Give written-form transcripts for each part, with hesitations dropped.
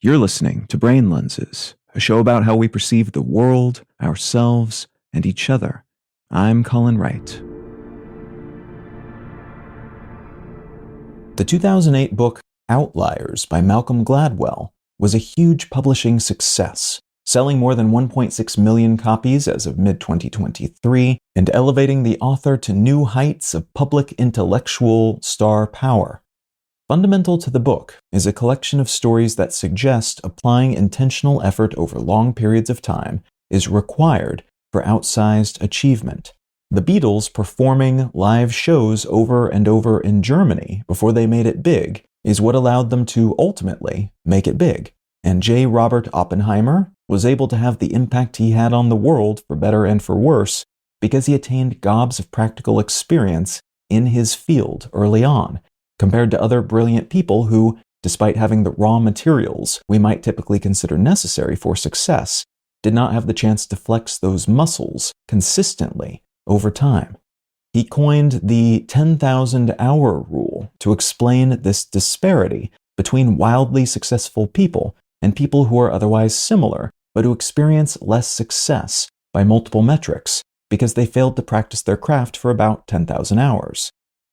You're listening to Brain Lenses, a show about how we perceive the world, ourselves, and each other. I'm Colin Wright. The 2008 book Outliers by Malcolm Gladwell was a huge publishing success, selling more than 1.6 million copies as of mid-2023 and elevating the author to new heights of public intellectual star power. Fundamental to the book is a collection of stories that suggest applying intentional effort over long periods of time is required for outsized achievement. The Beatles performing live shows over and over in Germany before they made it big is what allowed them to ultimately make it big. And J. Robert Oppenheimer was able to have the impact he had on the world, for better and for worse, because he attained gobs of practical experience in his field early on, compared to other brilliant people who, despite having the raw materials we might typically consider necessary for success, did not have the chance to flex those muscles consistently over time. He coined the 10,000-hour rule to explain this disparity between wildly successful people and people who are otherwise similar, but who experience less success by multiple metrics because they failed to practice their craft for about 10,000 hours.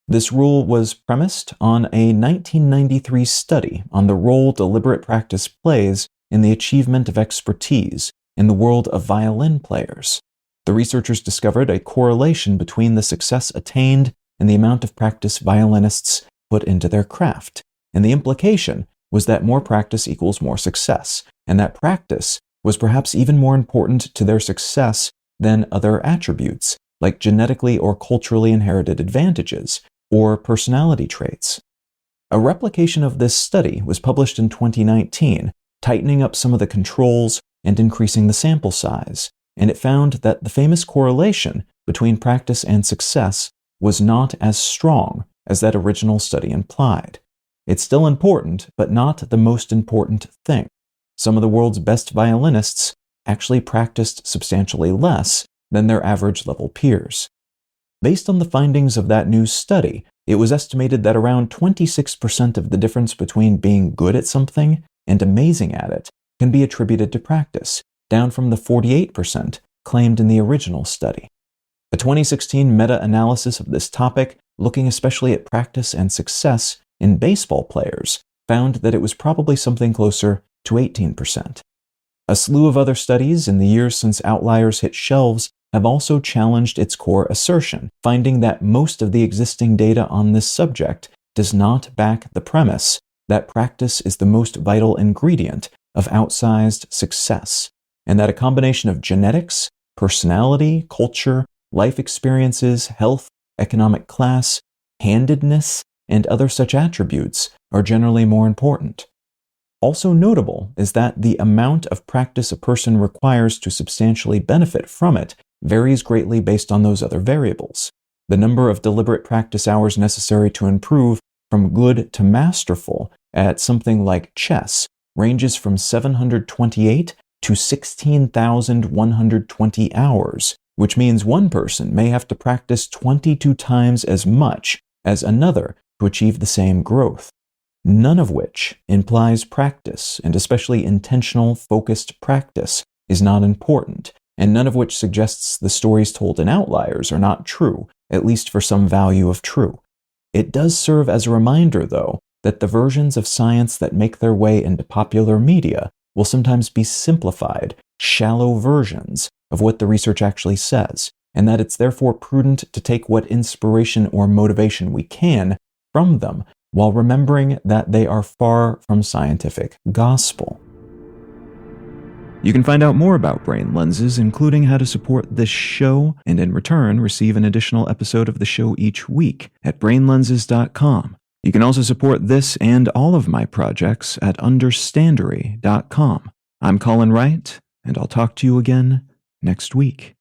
This rule was premised on a 1993 study on the role deliberate practice plays in the achievement of expertise in the world of violin players. The researchers discovered a correlation between the success attained and the amount of practice violinists put into their craft, and the implication was that more practice equals more success, and that practice was perhaps even more important to their success than other attributes, like genetically or culturally inherited advantages, or personality traits. A replication of this study was published in 2019, tightening up some of the controls and increasing the sample size, and it found that the famous correlation between practice and success was not as strong as that original study implied. It's still important, but not the most important thing. Some of the world's best violinists actually practiced substantially less than their average level peers. Based on the findings of that new study, it was estimated that around 26% of the difference between being good at something and amazing at it can be attributed to practice, down from the 48% claimed in the original study. A 2016 meta-analysis of this topic, looking especially at practice and success in baseball players, found that it was probably something closer to 18%. A slew of other studies in the years since Outliers hit shelves have also challenged its core assertion, finding that most of the existing data on this subject does not back the premise that practice is the most vital ingredient of outsized success, and that a combination of genetics, personality, culture, life experiences, health, economic class, handedness, and other such attributes are generally more important. Also notable is that the amount of practice a person requires to substantially benefit from it varies greatly based on those other variables. The number of deliberate practice hours necessary to improve from good to masterful at something like chess ranges from 728 to 16,120 hours, which means one person may have to practice 22 times as much as another to achieve the same growth. None of which implies practice, and especially intentional, focused practice, is not important, and none of which suggests the stories told in Outliers are not true, at least for some value of true. It does serve as a reminder, though, that the versions of science that make their way into popular media will sometimes be simplified, shallow versions of what the research actually says, and that it's therefore prudent to take what inspiration or motivation we can from them, while remembering that they are far from scientific gospel. You can find out more about Brain Lenses, including how to support this show, and in return receive an additional episode of the show each week at brainlenses.com. You can also support this and all of my projects at understandery.com. I'm Colin Wright, and I'll talk to you again next week.